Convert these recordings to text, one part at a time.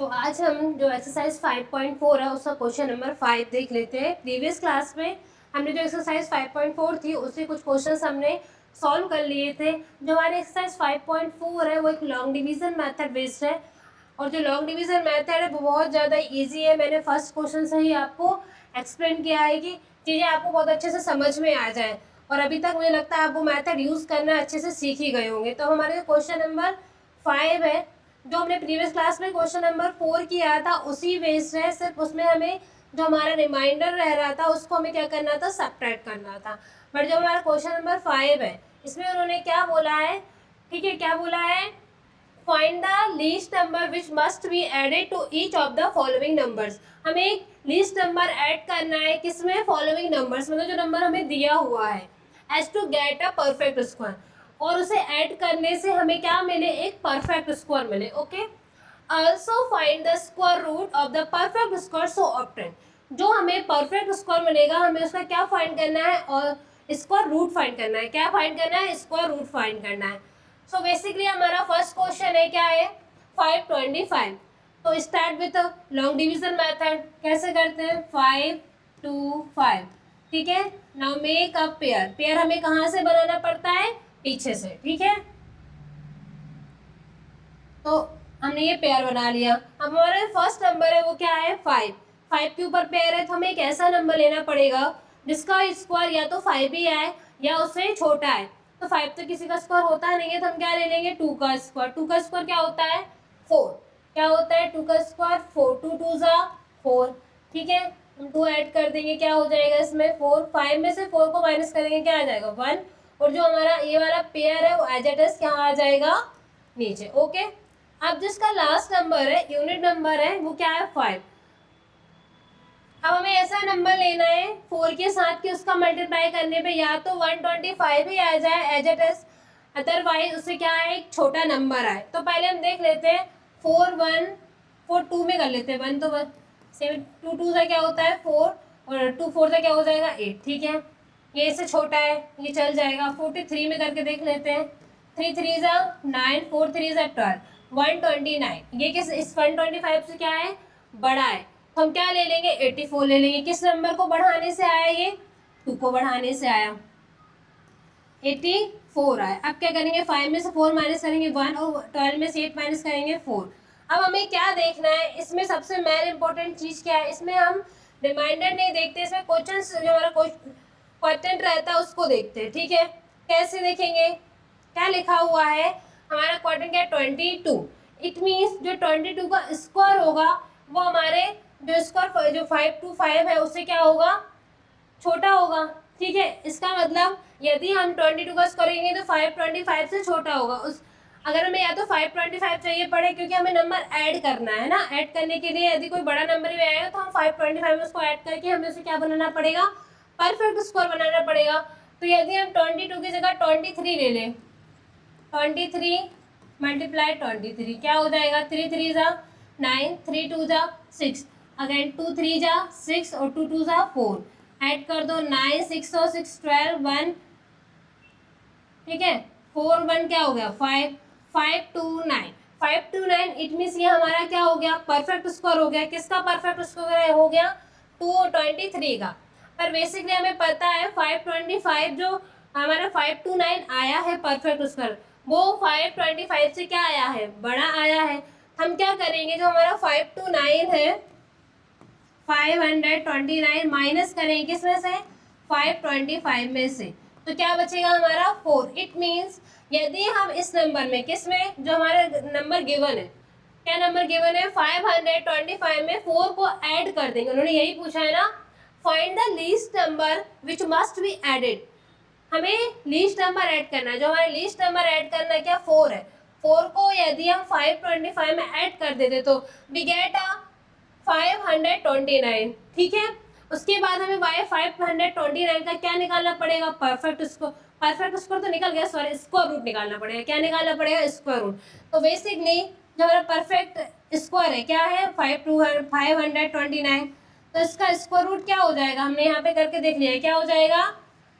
तो आज हम जो एक्सरसाइज 5.4 है उसका क्वेश्चन नंबर 5 देख लेते हैं। प्रीवियस क्लास में हमने जो एक्सरसाइज 5.4 थी उससे कुछ क्वेश्चंस हमने सॉल्व कर लिए थे। जो हमारी एक्सरसाइज 5.4 है वो एक लॉन्ग डिवीजन मेथड बेस्ड है और जो लॉन्ग डिवीजन मेथड है वो बहुत ज़्यादा इजी है। मैंने फर्स्ट क्वेश्चन से ही आपको एक्सप्लेन किया है कि चीज़ें आपको बहुत अच्छे से समझ में आ जाए और अभी तक मुझे लगता है आप वो मेथड यूज़ करना अच्छे से सीख ही गए होंगे। तो हमारे क्वेश्चन नंबर 5 है, जो हमने प्रीवियस क्लास में क्वेश्चन नंबर 4 किया था उसी बेस्ड है, सिर्फ उसमें हमें जो हमारा रिमाइंडर रह रहा था उसको हमें क्या करना था, सब्ट्रैक्ट करना था। बट जो हमारा क्वेश्चन नंबर 5 है इसमें उन्होंने क्या बोला है, ठीक है, क्या बोला है, find the least number which must be added to each of the following numbers. हमें एक लीस्ट नंबर ऐड करना है किसमें, फॉलोइंग नंबर्स, मतलब जो नंबर हमें दिया हुआ है, as to get a perfect square, और उसे ऐड करने से हमें क्या मिले, एक परफेक्ट स्क्वायर मिले। Okay, also find the square root of the perfect square so obtain. जो हमें परफेक्ट स्क्वायर मिलेगा हमें उसका क्या फाइंड करना है, और स्क्वायर रूट फाइंड करना है। क्या फाइंड करना है, स्क्वायर रूट फाइंड करना है। सो बेसिकली हमारा फर्स्ट क्वेश्चन है, क्या है, 525। तो start with long division method. कैसे करते हैं, 5 2 5, ठीक है। Now make a pair. Pair हमें कहाँ से बनाना पड़ता है, पीछे से, ठीक है। तो हमने ये पेयर बना लिया। अब हमारा फर्स्ट नंबर है वो क्या है, 5। 5 के ऊपर पेयर है तो हमें एक ऐसा नंबर लेना पड़ेगा जिसका स्क्वायर या तो 5 ही आए या उससे छोटा है। तो 5 तो किसी का स्क्वायर होता नहीं है, तो हम क्या ले लेंगे, 2 का स्क्वायर। 2 का स्क्वायर क्या होता है, 4। क्या होता है 2 का स्क्वायर, 4। 2 2 जा 4, ठीक है। हम 2 ऐड कर देंगे, क्या हो जाएगा इसमें, 4। 5 में से 4 को माइनस करेंगे, क्या आ जाएगा, 1। और जो हमारा ये वाला पेयर है वो एज इट इज क्या आ जाएगा, नीचे। ओके, अब जिसका लास्ट नंबर है, यूनिट नंबर है, वो क्या है, 5। अब हमें ऐसा नंबर लेना है 4 के साथ कि उसका मल्टीप्लाई करने पे या तो 125 ही आ जाए एज इट इज, अदरवाइज उससे क्या है, एक छोटा नंबर आए। तो पहले हम देख लेते हैं, 4 1 4 2 में कर लेते हैं, 1 तो 1 7 2 2 से क्या होता है 4, और 2 4 से क्या हो जाएगा 8, ठीक है। ये इससे छोटा है, ये चल जाएगा। 43 में करके देख लेते हैं, 3 3 जा 9, 4 3 जा 12, 129। ये किस, इस 125 से क्या है, बड़ा है। तो हम क्या ले लेंगे, 84 ले लेंगे। किस नंबर को बढ़ाने से आया, ये 2 को बढ़ाने से आया, 84 आया। अब क्या करेंगे, 5 में से 4 माइनस करेंगे 1, और 12 में से 8 माइनस करेंगे 4। अब हमें क्या देखना है, इसमें सबसे मेन इंपॉर्टेंट चीज क्या है, इसमें हम रिमाइंडर नहीं देखते, इसमें क्वेश्चन जो हमारा क्वेश्चन रहता है उसको देखते हैं, ठीक है। कैसे देखेंगे, क्या लिखा हुआ है, हमारा क्वाड्रेंट क्या है, 22। इट मीन्स जो 22 का स्क्वायर होगा वो हमारे जो स्क्वायर जो 5 2 5 है उससे क्या होगा, छोटा होगा, ठीक है। इसका मतलब यदि हम 22 का स्क्वायर करेंगे तो 525 से छोटा होगा। उस अगर हमें या तो 525 चाहिए पड़े, क्योंकि हमें नंबर ऐड करना है ना, ऐड करने के लिए यदि कोई बड़ा नंबर भी आएगा तो हम 525 में उसको ऐड करके हमें उसे क्या बनाना पड़ेगा, परफेक्ट स्क्वायर बनाना पड़ेगा। तो यदि हम 22 की जगह 23 ले लें, 23 मल्टीप्लाई 23, क्या हो जाएगा, 3 3 जा 9, 3 2 जा 6, अगेन 2 3 जा 6 और 2 2 जा 4, ऐड कर दो 9 6 और 6 12 1, ठीक है। 4 1 क्या हो गया 5, 5 2 9, 5 2 9। इट मीन्स ये हमारा क्या हो गया, परफेक्ट स्क्वायर हो गया। किसका परफेक्ट स्क्वायर हो गया, 223 का। पर बेसिकली हमें पता है 525 जो हमारा 529 आया है परफेक्ट स्क्वायर, वो 525 से क्या आया है, बड़ा आया है। हम क्या करेंगे, जो हमारा 529 है 529 माइनस करेंगे किसमें से, 525 में से, तो क्या बचेगा हमारा 4। इट मीन्स यदि हम इस नंबर में, किसमें, जो हमारा नंबर गिवन है, क्या नंबर गिवन है, 525 में 4 को ऐड कर देंगे। उन्होंने यही पूछा है ना, find the least number which must be added. हमें लीस्ट नंबर ऐड करना है, जो हमारे लीस्ट नंबर ऐड करना है क्या, 4 है। 4 को यदि हम 525 में ऐड कर देते तो वी गेट अ 529, ठीक है। उसके बाद हमें y 529 का क्या निकालना पड़ेगा, परफेक्ट स्क्वायर। परफेक्ट स्क्वायर तो निकल गया, सॉरी स्क्वायर रूट निकालना पड़ेगा। क्या निकालना पड़ेगा, स्क्वायर रूट। तो बेसिकली जो हमारा परफेक्ट स्क्वायर है क्या है, 529। तो इसका स्क्वायर रूट क्या हो जाएगा, हमने यहाँ पे करके देख लिया है, क्या हो जाएगा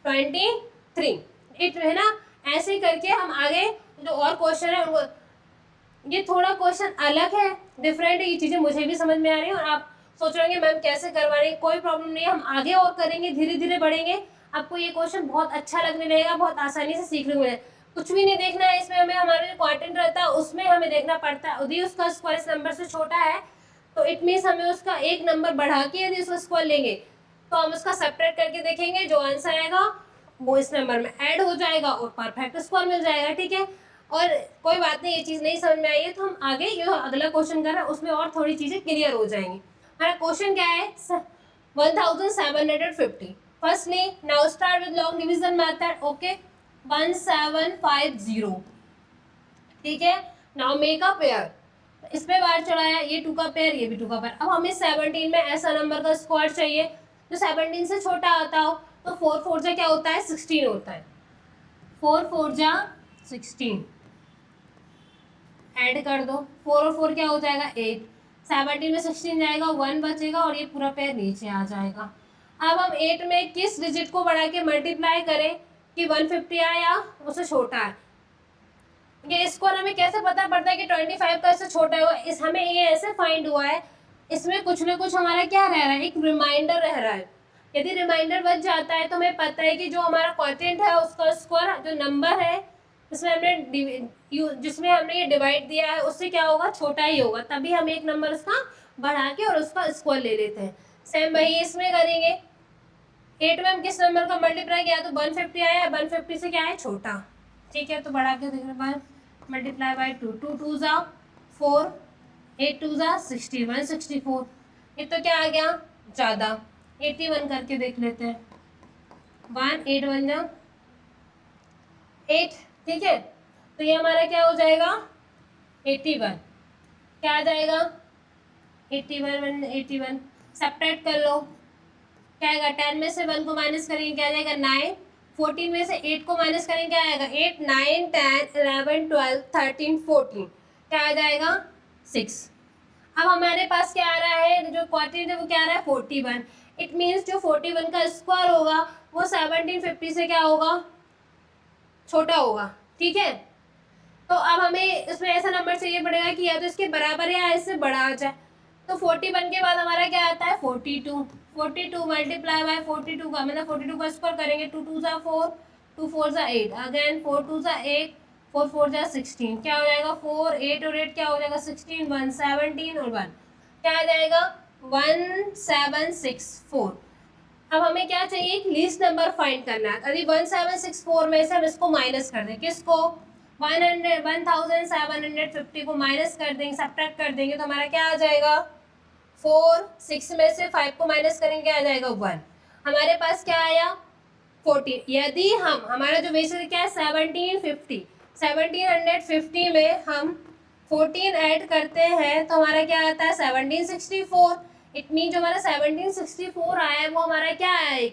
23। इट है ना। ऐसे ही करके हम आगे जो और क्वेश्चन है उनको ये थोड़ा क्वेश्चन अलग है, डिफरेंट है, ये चीज़ें मुझे भी समझ में आ रही है और आप सोच रहे होंगे मैम कैसे करवा रही है। कोई प्रॉब्लम नहीं है, हम आगे और करेंगे, धीरे धीरे बढ़ेंगे, आपको ये क्वेश्चन बहुत अच्छा लगने लगेगा, बहुत आसानी से सीखने को मिलेगा। कुछ भी नहीं देखना है इसमें, हमें हमारा जो क्वाड्रेंट रहता है उसमें हमें देखना पड़ता है, यदि उसका स्क्वायर इस नंबर से छोटा है तो इट मीन्स हमें उसका एक नंबर बढ़ा के यदि उसका स्क्वायर लेंगे तो हम उसका सेपरेट करके देखेंगे, जो आंसर आएगा वो इस नंबर में ऐड हो जाएगा और परफेक्ट स्क्वायर मिल जाएगा। ठीक है, और कोई बात नहीं, ये चीज़ नहीं समझ में आई है तो हम आगे जो अगला क्वेश्चन कर रहे हैं उसमें और थोड़ी चीज़ें क्लियर हो जाएंगी। हमारा क्वेश्चन क्या है, 1750। Firstly now start with long division method. Okay, 1750। ठीक है, नाउ मेक अ पेयर, इस पे बार चढ़ाया, ये 2 का पेयर, ये भी 2 का पेयर। अब हमें 17 में ऐसा नंबर का स्क्वायर चाहिए जो 17 से छोटा आता हो, तो 4 4 जा क्या होता है, 16 होता है। 4 4 जा 16, ऐड कर दो, 4 और 4 क्या हो जाएगा, 8। 17 में 16 जाएगा, 1 बचेगा और ये पूरा पेयर नीचे आ जाएगा। अब हम 8 में किस डिजिट को बढ़ा के मल्टीप्लाई करें कि 150 आए या उससे छोटा है। ये स्क्वायर हमें कैसे पता पड़ता है कि 25 का इससे छोटा होगा, इस हमें ये ऐसे फाइंड हुआ है, इसमें कुछ ना कुछ हमारा क्या रह रहा है, एक रिमाइंडर रह रहा है। यदि रिमाइंडर बच जाता है तो हमें पता है कि जो हमारा क्वोटिएंट है उसका स्क्वायर जो नंबर है जिसमें हमने ये डिवाइड दिया है उससे क्या होगा, छोटा ही होगा, तभी हम एक नंबर उसका बढ़ा के और उसका स्क्वायर ले लेते हैं। सेम वही इसमें करेंगे। 8 में हम किस नंबर का मल्टीप्लाई किया तो 150 आया, 150 से क्या है, छोटा। ठीक है, तो बढ़ा के देखने पर मल्टीप्लाई बाई 2, 2 2 जा 4, 8 2 जा 60, 164। ये तो क्या आ गया, ज़्यादा, 81 करके देख लेते हैं। 1 8 1 जा 8। ठीक है, तो ये हमारा क्या हो जाएगा, 81। क्या आ जाएगा, 81 81। सब्ट्रैक्ट कर लो, क्या आएगा, 10 में से 1 को माइनस करेंगे क्या आ जाएगा, 9। 14 में से 8 को माइनस करेंगे क्या आएगा, 8 9 10 11 12 13 14, क्या आ जाएगा, 6। अब हमारे पास क्या आ रहा है, जो क्वाड्रेंट है वो क्या आ रहा है, 41। इट मीन्स जो 41 का स्क्वायर होगा वो 1750 से क्या होगा, छोटा होगा। ठीक है, तो अब हमें इसमें ऐसा नंबर चाहिए पड़ेगा कि या तो इसके बराबर या इससे बड़ा आ जाए। तो 41 के बाद हमारा क्या आता है, 42। 42 मल्टीप्लाई बाय 42 का मतलब 42 का स्क्वायर करेंगे, 2 2 जा 4, 2 4 जा 8, अगेन 4 2 जा 8, 4 4 जा 16, क्या हो जाएगा, 4 8 और 8 क्या हो जाएगा, 16, 1 17 और 1 क्या आ जाएगा, 1764। अब हमें क्या चाहिए, एक लीस्ट नंबर फाइंड करना है। यदि 1764 में से हम इसको माइनस कर दें, किसको, 1750 को माइनस कर देंगे, सब्ट्रैक्ट कर देंगे तो हमारा क्या आ जाएगा, 4। 6 में से 5 को माइनस करेंगे क्या आ जाएगा, 1। हमारे पास क्या आया, 14। यदि हम हमारा जो बेसिस क्या है, 1750, 1750 में हम 14 ऐड करते हैं तो हमारा क्या आता है, 1764। इट मीन जो हमारा 1764 आया है वो हमारा क्या आया है,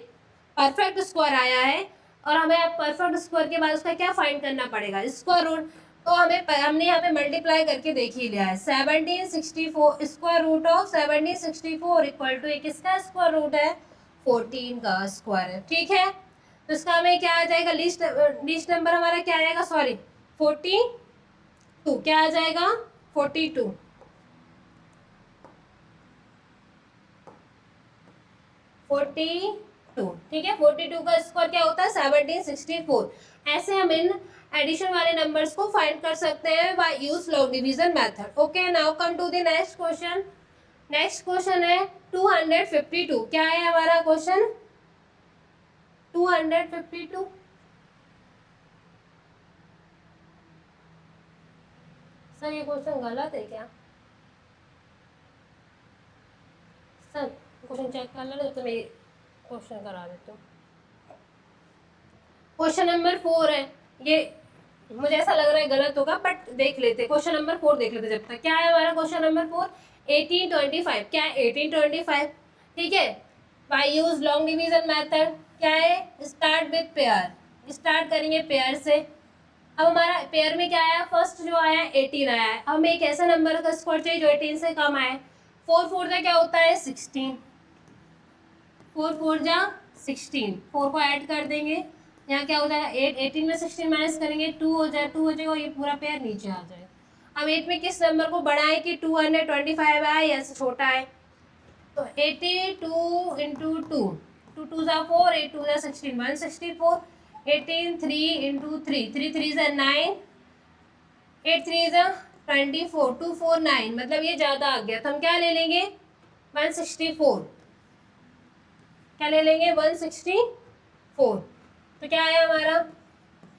परफेक्ट स्क्वायर आया है। और हमें अब परफेक्ट स्क्वायर के बाद उसका क्या फाइंड करना पड़ेगा, स्क्वायर रूट। तो हमने यहाँ पे मल्टीप्लाई करके देख ही लिया है, 1764 square root of 1764 equal to एक किसका स्क्वायर रूट है, 14 का स्क्वायर है। ठीक है, तो इसका हमें क्या आ जाएगा, लिस्ट नंबर हमारा क्या आएगा, सॉरी 42, क्या आ जाएगा, 42। 42, ठीक है, 42 का स्क्वायर क्या होता है, 1764। ऐसे हम इन एडिशन वाले नंबर्स को फाइंड कर सकते हैं by use long division method. Okay, now come to the next question. Next question है 252। क्या है हमारा क्वेश्चन, 252। सर ये क्वेश्चन गलत है क्या, सर क्वेश्चन चेक कर लो तो मैं क्वेश्चन करा देती हूँ। क्वेश्चन नंबर 4 है, ये मुझे ऐसा लग रहा है गलत होगा बट देख लेते, क्वेश्चन नंबर 4 देख लेते जब तक। क्या है हमारा क्वेश्चन नंबर 4, 1825। क्या है 1825, ठीक है, by use long division method. क्या है, स्टार्ट विथ पेयर, स्टार्ट करेंगे पेयर से। अब हमारा पेयर में क्या आया, फर्स्ट जो आया 18 आया है। हमें एक ऐसा नंबर का स्क्वायर चाहिए जो 18 से कम आए। 4 4 जा क्या होता है, 16, 4 4 जा 16, 4 को ऐड कर देंगे, यहाँ क्या हो जाएगा 8, 18 में 16 माइनस करेंगे 2 हो जाए, 2 हो जाएगा, ये पूरा पेयर नीचे आ जाएगा। अब 8 में किस नंबर को बड़ा है कि 225 है या से छोटा है, तो 82 इंटू 2, 2 2 ज़ा 4, 8 2 ज़ा 16, 164, 18 3 इंटू 3, 3 3 ज़ा 9, 8 3 ज़ा 24, 249, मतलब ये ज़्यादा आ गया, तो हम क्या ले लेंगे 164, क्या ले लेंगे 164। तो क्या आया हमारा,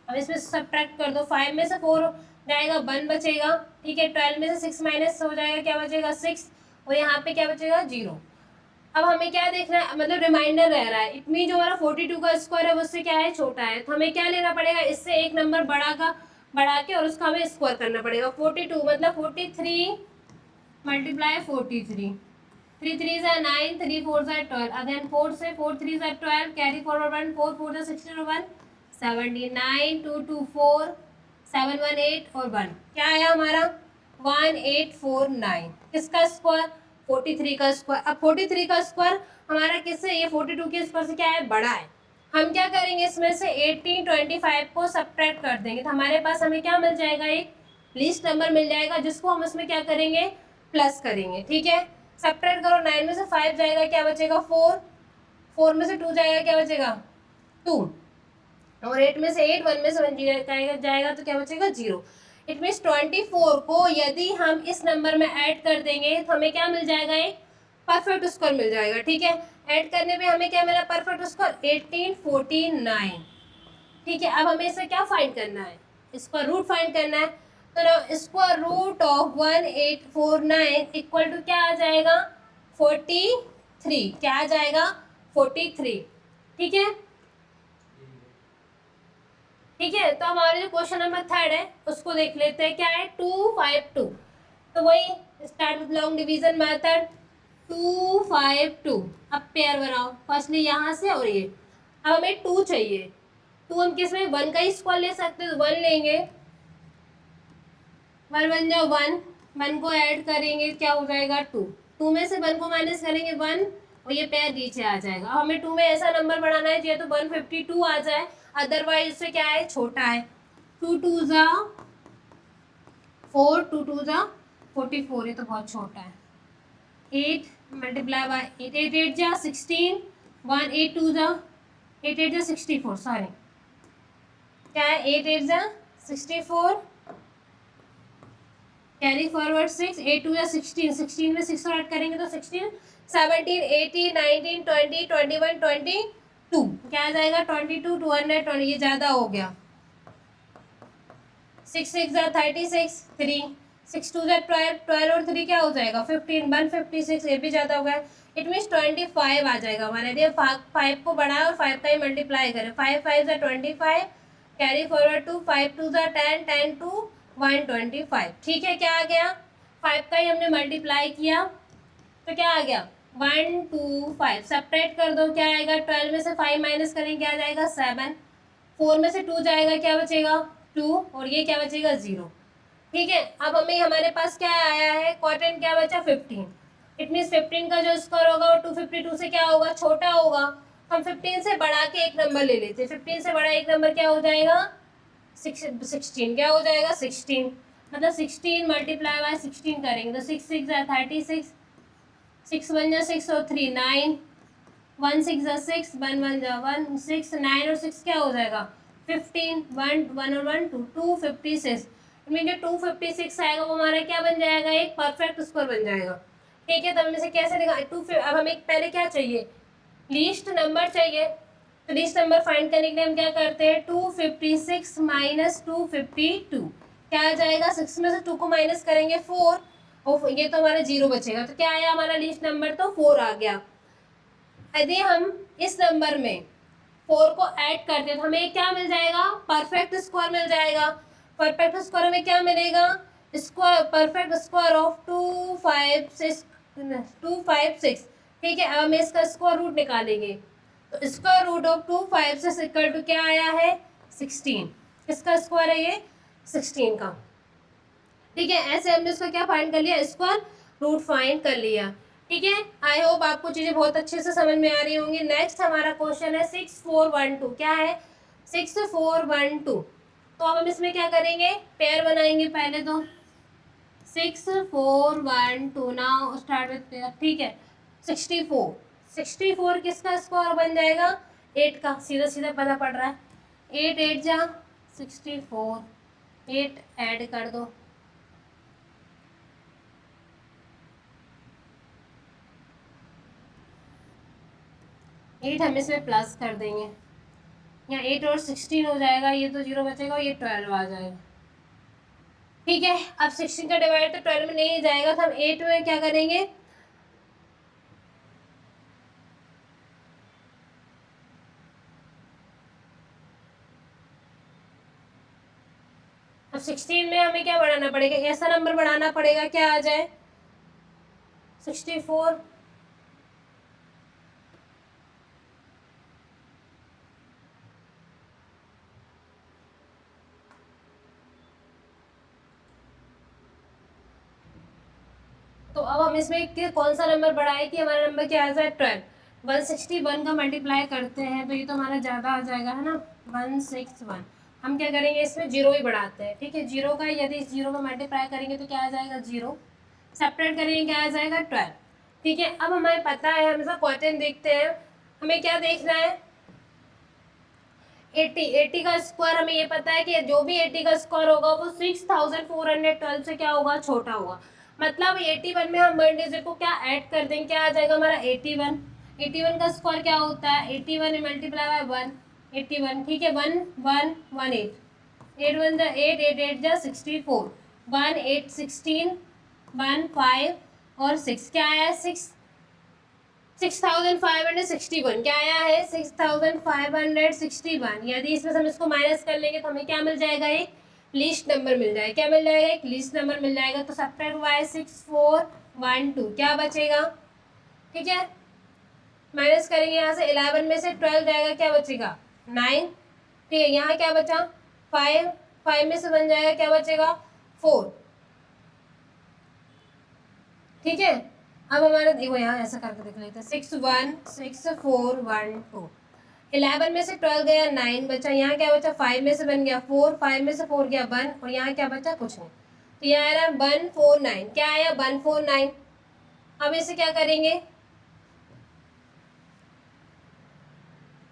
अब इसमें सब्ट्रैक्ट कर दो, 5 में से 4 जाएगा 1 बचेगा, ठीक है, 12 में से 6 माइनस हो जाएगा, क्या बचेगा 6, और यहाँ पे क्या बचेगा 0। अब हमें क्या देखना है, मतलब रिमाइंडर रह रहा है, इट मीन जो हमारा 42 का स्क्वायर है वो उससे क्या है छोटा है, तो हमें क्या लेना पड़ेगा, इससे एक नंबर बढ़ा के और उसका हमें स्क्वायर करना पड़ेगा। 42 मतलब 43 मल्टीप्लाई 43, 3 3 ज़ा 9, 3 4 ज़ा 12, अगेन 4 से 4 3 ज़ा 12, कैरी फॉरवर्ड 1, 4 4 ज़ा 16 और 1 79, 2 2 4, 7 1 8 और 1, क्या आया हमारा 1849। किसका स्क्वायर, 43 का स्क्वायर। अब 43 का स्क्वायर हमारा किससे, ये 42 के स्क्वायर से क्या है बड़ा है, हम क्या करेंगे इसमें से 1825 को सब्ट्रैक्ट कर देंगे, तो हमारे पास हमें क्या मिल जाएगा, एक लीस्ट नंबर मिल जाएगा जिसको हम उसमें क्या करेंगे प्लस करेंगे, ठीक है। सब्ट्रैक्ट करो, 9 में से 5 जाएगा क्या बचेगा 4, 4 में से 2 जाएगा क्या बचेगा 2, और 8 में से 8, 1 में से 1 जाएगा तो क्या बचेगा 0। इट मीन्स 24 को यदि हम इस नंबर में ऐड कर देंगे तो हमें क्या मिल जाएगा, एक परफेक्ट स्क्वायर मिल जाएगा, ठीक है। ऐड करने पे हमें क्या मिला परफेक्ट स्क्वायर 1849, ठीक है। अब हमें इसे क्या फाइंड करना है, इसका रूट फाइंड करना है, तो square root of 1849 equal to क्या आ जाएगा 43, क्या आ जाएगा 43, ठीक है। ठीक है, तो हमारे जो क्वेश्चन नंबर 3 है उसको देख लेते हैं, क्या है 252, तो वही start with long division method, 252, अब पेयर बनाओ फर्स्टली यहाँ से और ये, अब हमें 2 चाहिए, 2 हम किस में 1 का ही स्क्वायर ले सकते हैं, तो 1 लेंगे, 1 1 जा 1, 1 को ऐड करेंगे क्या हो जाएगा 2, 2 में से 1 को माइनस करेंगे 1, और ये पेयर नीचे आ जाएगा। अब हमें 2 में ऐसा नंबर बढ़ाना है जिसे तो 152 आ जाए, अदरवाइज उससे क्या है छोटा है, 2 2 ज़ा 4, 2 2 ज़ा 44, ये तो बहुत छोटा है, 8 मल्टीप्लाई बाय 8, 8 8 जा 16, 1 8 2 ज़ा 8 8 जा 64, सॉरी क्या है 8 8 जा 64, कैरी फॉरवर्ड 6, 8 2 या 16, 16 में 6 ऐड करेंगे तो 16, 17 18 19 20 21 22, क्या आ जाएगा 22, 220, ये ज़्यादा हो गया, 6 6 जा 36, 3 6 2 जा 12, 12 और 3 क्या हो जाएगा 15, 156, ये भी ज़्यादा हो गया, इट मीन्स 25 आ जाएगा हमारे लिए। 5 को बढ़ाए और 5 का ही मल्टीप्लाई करें, 5 5 जा 25, कैरी फॉरवर्ड 2, 5 2 जा 10, 10 2 125, ठीक है। क्या आ गया 5 का ही हमने मल्टीप्लाई किया तो क्या आ गया 125, सब्ट्रैक्ट कर दो क्या आएगा, 12 में से 5 माइनस करेंगे क्या आ जाएगा 7, 4 में से 2 जाएगा क्या बचेगा 2, और ये क्या बचेगा 0, ठीक है। अब हमें हमारे पास क्या आया है क्वाड्रेंट, क्या बचा 15, इट मीन्स 15 का जो स्क्वायर होगा वो 252 से क्या होगा छोटा होगा, हम 15 से बढ़ा के एक नंबर ले लेते हैं, 15 से बड़ा एक नंबर क्या हो जाएगा 16, क्या हो जाएगा 16, मतलब 16 मल्टीप्लाई बाय 16 करेंगे तो 6 6 जा 36, 6 1 जा 6 और 3 9, 1 6 जा 6, 1 1 जा 1 6, 9 और 6 क्या हो जाएगा 15, 1 1 और 1 2, 256, मीन जो 256 आएगा वो हमारा क्या बन जाएगा एक परफेक्ट स्क्वायर बन जाएगा, ठीक है। तो हम इसे कैसे दिखा अब हमें पहले क्या चाहिए लीस्ट नंबर चाहिए, तो लीस्ट नंबर फाइंड करने के लिए हम क्या करते हैं 256 माइनस 252, क्या आ जाएगा 6 में से 2 को माइनस करेंगे 4, और ये तो हमारा 0 बचेगा, तो क्या आया हमारा लीस्ट नंबर तो 4 आ गया। यदि हम इस नंबर में 4 को ऐड करते हैं तो हमें क्या मिल जाएगा परफेक्ट स्क्वायर मिल जाएगा, परफेक्ट स्क्वायर में क्या मिलेगा स्क्वायर परफेक्ट स्क्वायर ऑफ 256, ठीक है। अब हम इसका स्क्वायर रूट निकालेंगे, तो square root of 256 equal to क्या आया है 16, किसका स्क्वायर है ये 16 का, ठीक है। ऐसे हमने इसका क्या फाइंड कर लिया स्क्वायर रूट फाइंड कर लिया, ठीक है। आई होप आपको चीज़ें बहुत अच्छे से समझ में आ रही होंगी। नेक्स्ट हमारा क्वेश्चन है 6412, क्या है 6412, तो अब हम इसमें क्या करेंगे पेयर बनाएंगे पहले तो 6412 नाउ स्टार्ट विथ, ठीक है। 64 किसका स्क्वायर बन जाएगा? 8 का, सीधा सीधा पता पड़ रहा है। 8 8 जा 64, 8 ऐड कर दो, एट हम इसमें प्लस कर देंगे, यहाँ 8 और 16 हो जाएगा, ये तो 0 बचेगा और ये 12 आ जाएगा। ठीक है, अब 16 का डिवाइड तो 12 में नहीं जाएगा, तो हम 8 में क्या करेंगे? अब 16 में हमें क्या बढ़ाना पड़ेगा? ऐसा नंबर बढ़ाना पड़ेगा, क्या आ जाए? 64। तो अब हम इसमें कौन सा नंबर बढ़ाए कि हमारा नंबर क्या आ जाए? 12। 161 का मल्टीप्लाई करते हैं तो ये तो हमारा ज़्यादा आ जाएगा, है ना? 161। हम क्या करेंगे, इसमें जीरो ही बढ़ाते हैं, ठीक है। जीरो का यदि इस जीरो में मल्टीप्लाई करेंगे तो क्या आ जाएगा? 0। सेपरेट करेंगे, क्या आ जाएगा? 12। ठीक है, अब हमें पता है, हम इसका क्वेश्चन देखते हैं, हमें क्या देखना है? 80 का स्क्वायर हमें ये पता है कि जो भी 80 का स्क्वायर होगा वो 6412 से क्या होगा? छोटा होगा। मतलब 81 में हम वन डिजिट को क्या ऐड कर देंगे, क्या आ जाएगा हमारा? 81। 81 का स्क्वायर क्या होता है? 81 मल्टीप्लाई बाय 1, 81, ठीक है। 1 1 1 8, 8 1 जा 8, 8 8 जा 64, 1 8 16, 1 5 और 6, क्या आया? 6561, क्या आया है? 6561। यदि इसमें हम इसको माइनस कर लेंगे तो हमें क्या मिल जाएगा? एक लीस्ट नंबर मिल जाएगा। क्या मिल जाएगा? एक लीस्ट नंबर मिल जाएगा। तो सब्ट्रैक्ट बाय 6412, क्या बचेगा? ठीक है, माइनस करेंगे, यहाँ से 11 में से 12 जाएगा, क्या बचेगा? 9। ठीक है, यहाँ क्या बचा? 5, 5 में से बन जाएगा, क्या बचेगा? 4। ठीक है, अब हमारा देखो यहाँ ऐसा करके देख लेते हैं, 616412। 11 में से 12 गया, 9 बचा, यहाँ क्या बचा? 5 में से बन गया 4, 5 में से 4 गया 1 और यहाँ क्या बचा? कुछ नहीं। तो यहाँ आ रहा है 149, क्या आया? 149। अब इसे क्या करेंगे?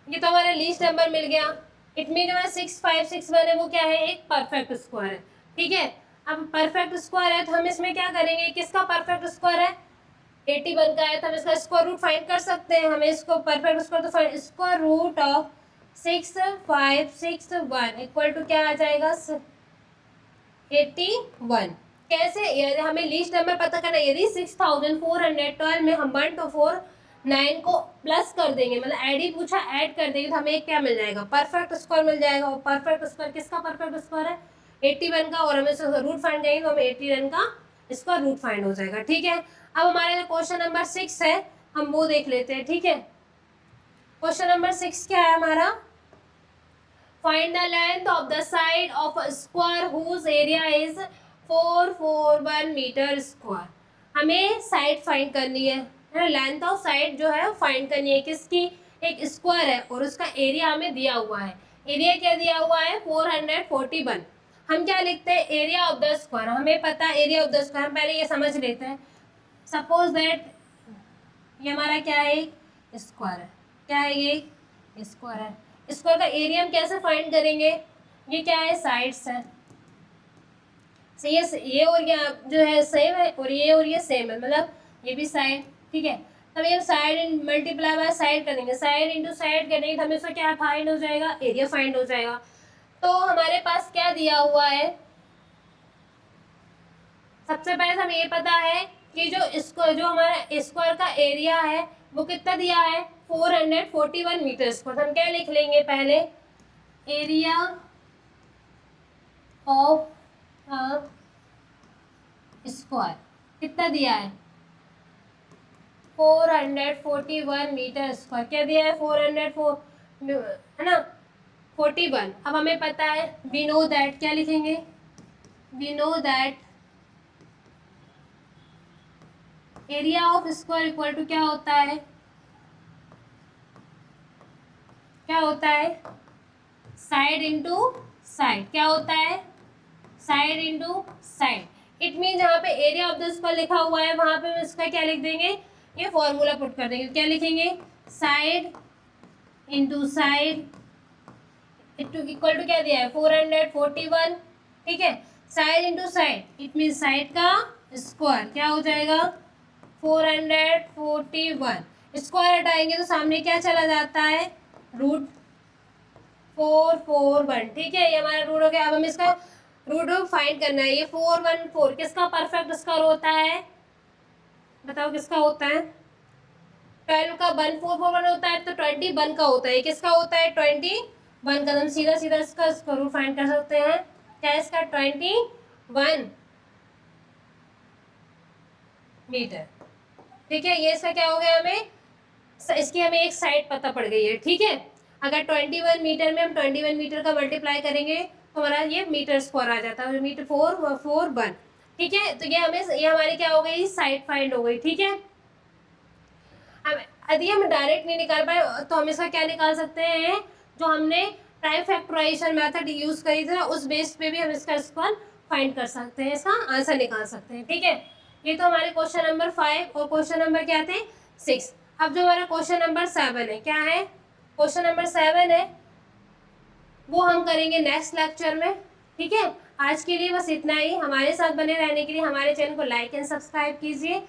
ये तो हमारा लीस्ट नंबर मिल गया। इट मीन हमारा 6561 है, वो क्या है? एक परफेक्ट स्क्वायर है। ठीक है, अब परफेक्ट स्क्वायर है तो हम इसमें क्या करेंगे? किसका परफेक्ट स्क्वायर है? 81 का है, तो हम इसका स्क्वायर रूट फाइंड कर सकते हैं। हमें इसको परफेक्ट स्क्वायर तो square root of 6561 equal to क्या आ जाएगा? 81। कैसे? यदि हमें लीस्ट नंबर पता करना है, यदि 6412 में हम 1 2 4 9 को प्लस कर देंगे, मतलब ऐड ही पूछा, ऐड कर देंगे तो हमें क्या मिल जाएगा? परफेक्ट स्क्वायर मिल जाएगा। और परफेक्ट स्क्वायर किसका परफेक्ट स्क्वायर है? 81 का। और हमें रूट फाइंड करेंगे तो हमें 81 का इसका रूट फाइंड हो जाएगा। ठीक है, अब हमारे क्वेश्चन नंबर 6 है, हम वो देख लेते हैं। ठीक है, क्वेश्चन नंबर 6 क्या है हमारा? Find the length of the side of a square whose area is 441 metre square. हमें साइड फाइंड करनी है ना, लेंथ ऑफ साइड जो है फाइंड करनी है। किसकी? एक स्क्वायर है और उसका एरिया हमें दिया हुआ है। एरिया क्या दिया हुआ है? 441। हम क्या लिखते हैं? Area of the square. हमें पता है एरिया ऑफ द स्क्वायर, हम पहले ये समझ लेते हैं। सपोज दैट ये हमारा क्या है? स्क्वायर है। क्या है? ये स्क्वायर है। स्क्वायर का एरिया हम कैसे फाइंड करेंगे? ये क्या है? साइड्स है। सही है, ये और ये जो है सेम है और ये सेम है, मतलब ये भी साइड। ठीक है, तब ये साइड मल्टीप्लाई बाय साइड करेंगे, साइड इंटू साइड करेंगे तो हमें इसका क्या फाइंड हो जाएगा? एरिया फाइंड हो जाएगा। तो हमारे पास क्या दिया हुआ है? सबसे पहले हमें ये पता है कि जो हमारा स्क्वायर का एरिया है वो कितना दिया है? 441 मीटर स्क्वायर। हम क्या लिख लेंगे पहले? एरिया ऑफ स्क्वायर कितना दिया है? 441 मीटर स्क्वायर। क्या दिया है? 404 है ना, 41। अब हमें पता है, वी नो दैट, क्या लिखेंगे? We know that area of square equal to क्या होता है? क्या होता है? Side into side. क्या होता है? Side into side. It mean जहाँ पे एरिया ऑफ द स्क्वायर लिखा हुआ है वहाँ पे हम इसका क्या लिख देंगे, ये फॉर्मूला पुट कर देंगे। क्या लिखेंगे, side into side equal to क्या दिया है 441, ठीक है। Side into side it mean side का स्क्वायर क्या हो जाएगा 441। स्क्वायर हटाएंगे तो सामने क्या चला जाता है √441, ठीक है। ये हमारा रूट हो गया। अब हम इसका रूट फाइंड करना है। ये 414 किसका परफेक्ट स्क्वायर होता है, बताओ किसका होता है, 12 का 1441 होता है तो 21 का होता है। किसका होता है 21 का। हम सीधा सीधा इसका स्क्वायर रूट फाइंड कर सकते हैं। क्या है इसका 21 मीटर, ठीक है। ये इसका क्या हो गया, हमें इसकी हमें एक साइड पता पड़ गई है, ठीक है। अगर 21 मीटर में हम 21 मीटर का मल्टीप्लाई करेंगे तो हमारा ये मीटर स्क्वायर आ जाता है, मीटर 441, ठीक है। तो ये हमारी क्या हो गई, साइड फाइंड हो गई, ठीक है। यदि हम डायरेक्ट नहीं निकाल पाए तो हम इसका क्या निकाल सकते हैं, जो हमने टाइम फैक्टराइजेशन मेथड यूज करी थी उस बेस पे भी हम इसका स्क्वायर फाइंड कर सकते हैं, इसका आंसर निकाल सकते हैं, ठीक है। ये तो हमारे क्वेश्चन नंबर 5 और क्वेश्चन नंबर क्या थे 6। अब जो हमारा क्वेश्चन नंबर 7 है, क्या है क्वेश्चन नंबर 7 है, वो हम करेंगे नेक्स्ट लेक्चर में, ठीक है। आज के लिए बस इतना ही। हमारे साथ बने रहने के लिए हमारे चैनल को लाइक एंड सब्सक्राइब कीजिए।